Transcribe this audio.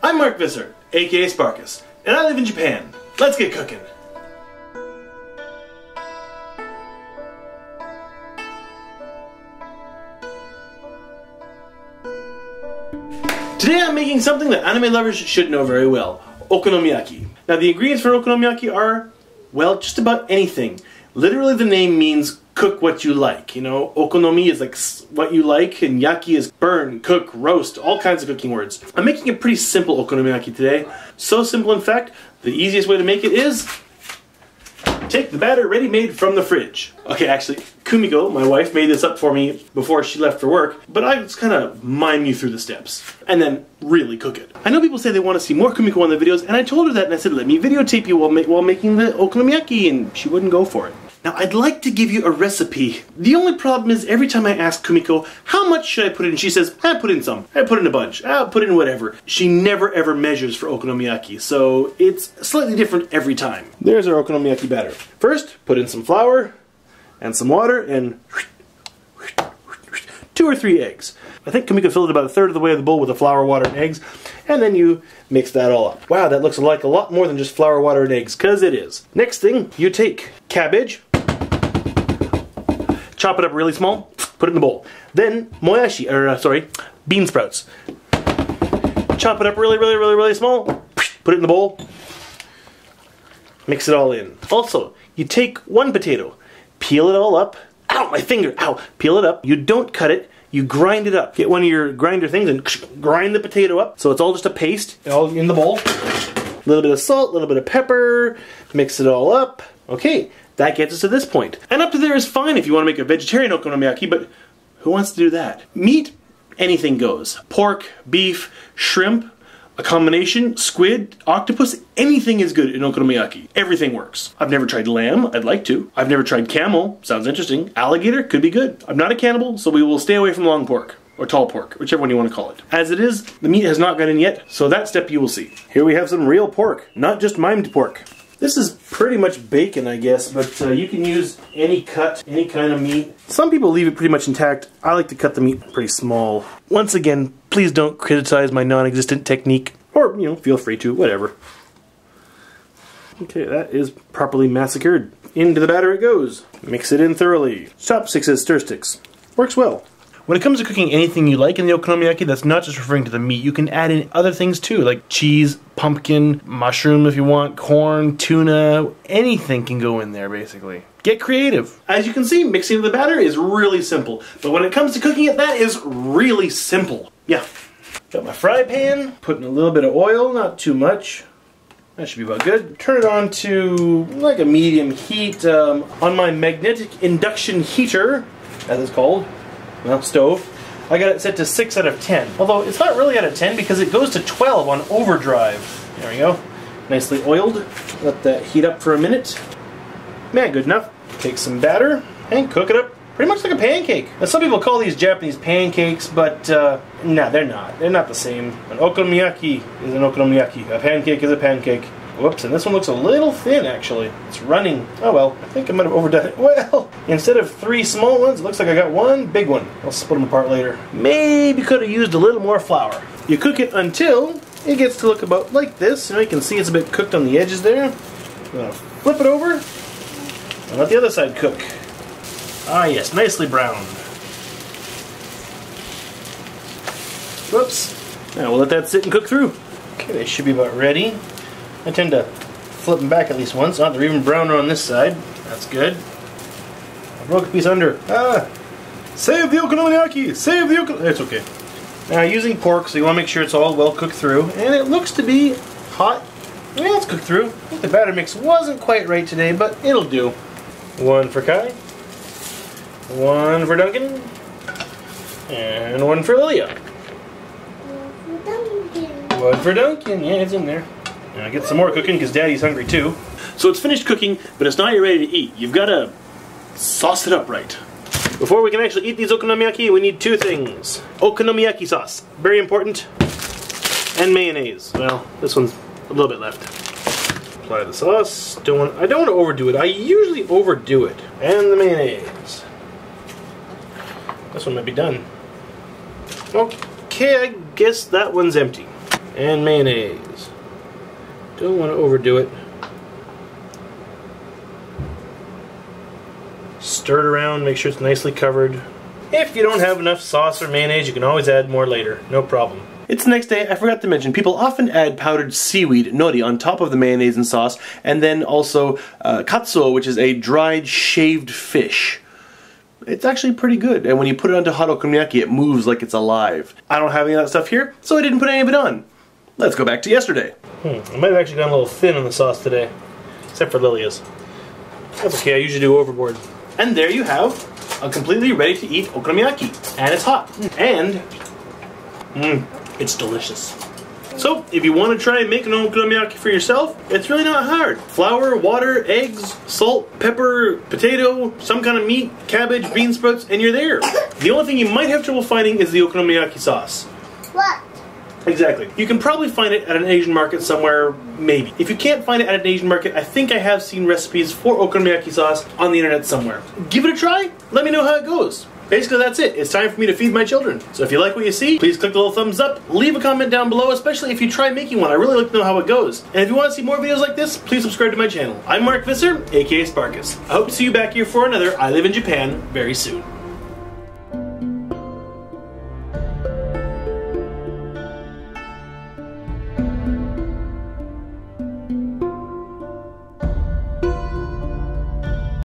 I'm Mark Visser, aka Sparkuus, and I live in Japan. Let's get cooking. Today I'm making something that anime lovers should know very well, okonomiyaki. Now the ingredients for okonomiyaki are, well, just about anything. Literally the name means cook what you like, you know. Okonomi is like what you like, and yaki is burn, cook, roast, all kinds of cooking words. I'm making a pretty simple okonomiyaki today. So simple, in fact, the easiest way to make it is take the batter ready-made from the fridge. Okay, actually, Kumiko, my wife, made this up for me before she left for work, but I just kind of mime you through the steps, and then really cook it. I know people say they want to see more Kumiko on the videos, and I told her that, and I said, let me videotape you while making the okonomiyaki, and she wouldn't go for it. Now, I'd like to give you a recipe. The only problem is every time I ask Kumiko, how much should I put in? She says, I put in some. I put in a bunch. I'll put in whatever. She never ever measures for okonomiyaki, so it's slightly different every time. There's our okonomiyaki batter. First, put in some flour and some water and 2 or 3 eggs. I think Kumiko filled it about 1/3 of the way of the bowl with the flour, water, and eggs, and then you mix that all up. Wow, that looks like a lot more than just flour, water, and eggs, because it is. Next thing, you take cabbage, chop it up really small, put it in the bowl. Then moyashi, bean sprouts. Chop it up really small, put it in the bowl. Mix it all in. Also, you take 1 potato, peel it all up. Ow, my finger, ow. Peel it up. You don't cut it, you grind it up. Get one of your grinder things and grind the potato up so it's all just a paste, all in the bowl. A little bit of salt, a little bit of pepper, mix it all up. Okay. That gets us to this point. And up to there is fine if you want to make a vegetarian okonomiyaki, but who wants to do that? Meat, anything goes. Pork, beef, shrimp, a combination, squid, octopus, anything is good in okonomiyaki. Everything works. I've never tried lamb, I'd like to. I've never tried camel, sounds interesting. Alligator, could be good. I'm not a cannibal, so we will stay away from long pork. Or tall pork, whichever one you want to call it. As it is, the meat has not gone in yet, so that step you will see. Here we have some real pork, not just mimed pork. This is pretty much bacon, I guess, but you can use any cut, any kind of meat. Some people leave it pretty much intact. I like to cut the meat pretty small. Once again, please don't criticize my non-existent technique. Or, you know, feel free to, whatever. Okay, that is properly massacred. Into the batter it goes. Mix it in thoroughly. Chopsticks as stir sticks. Works well. When it comes to cooking anything you like in the okonomiyaki, that's not just referring to the meat. You can add in other things too, like cheese, pumpkin, mushroom if you want, corn, tuna, anything can go in there basically. Get creative. As you can see, mixing the batter is really simple. But when it comes to cooking it, that is really simple. Yeah. Got my fry pan, putting a little bit of oil, not too much. That should be about good. Turn it on to like a medium heat on my magnetic induction heater, as it's called. Well, stove. I got it set to 6 out of 10. Although it's not really out of 10 because it goes to 12 on overdrive. There we go. Nicely oiled. Let that heat up for a minute. Man, good enough. Take some batter and cook it up pretty much like a pancake. Now some people call these Japanese pancakes, but no, they're not. They're not the same. An okonomiyaki is an okonomiyaki. A pancake is a pancake. Whoops, and this one looks a little thin, actually. It's running. Oh well, I think I might have overdone it. Well, instead of 3 small ones, it looks like I got 1 big one. I'll split them apart later. Maybe could have used a little more flour. You cook it until it gets to look about like this. You know, you can see it's a bit cooked on the edges there. I'm gonna flip it over and let the other side cook. Ah yes, nicely browned. Whoops. Now we'll let that sit and cook through. Okay, they should be about ready. I tend to flip them back at least once. Oh, they're even browner on this side. That's good. I broke a piece under. Ah! Save the okonomiyaki! Save the okonomiyaki! It's okay. Now, using pork, so you want to make sure it's all well cooked through. And it looks to be hot. Well, it's cooked through. I think the batter mix wasn't quite right today, but it'll do. 1 for Kai. 1 for Duncan. And 1 for Lilia. 1 for Duncan. Yeah, it's in there. Now get some more cooking because Daddy's hungry too. So it's finished cooking, but it's not yet ready to eat. You've got to sauce it up right. Before we can actually eat these okonomiyaki, we need 2 things. Okonomiyaki sauce, very important, and mayonnaise. Well, this one's a little bit left. Apply the sauce. I don't want to overdo it. I usually overdo it. And the mayonnaise. This one might be done. Okay, I guess that one's empty. And mayonnaise. Don't want to overdo it. Stir it around, make sure it's nicely covered. If you don't have enough sauce or mayonnaise, you can always add more later. No problem. It's the next day. I forgot to mention, people often add powdered seaweed, nori, on top of the mayonnaise and sauce, and then also katsuo, which is a dried shaved fish. It's actually pretty good, and when you put it onto hot okonomiyaki, it moves like it's alive. I don't have any of that stuff here, so I didn't put any of it on. Let's go back to yesterday. I might have actually gone a little thin on the sauce today, except for Lilia's. That's okay, I usually do overboard. And there you have a completely ready-to-eat okonomiyaki, and it's hot, and it's delicious. So, if you want to try and make an okonomiyaki for yourself, it's really not hard. Flour, water, eggs, salt, pepper, potato, some kind of meat, cabbage, bean sprouts, and you're there. The only thing you might have trouble finding is the okonomiyaki sauce. What? Exactly. You can probably find it at an Asian market somewhere, maybe. If you can't find it at an Asian market, I think I have seen recipes for okonomiyaki sauce on the internet somewhere. Give it a try. Let me know how it goes. Basically, that's it. It's time for me to feed my children. So if you like what you see, please click the little thumbs up, leave a comment down below, especially if you try making one. I really like to know how it goes. And if you want to see more videos like this, please subscribe to my channel. I'm Mark Visser, aka Sparkuus. I hope to see you back here for another I Live in Japan very soon.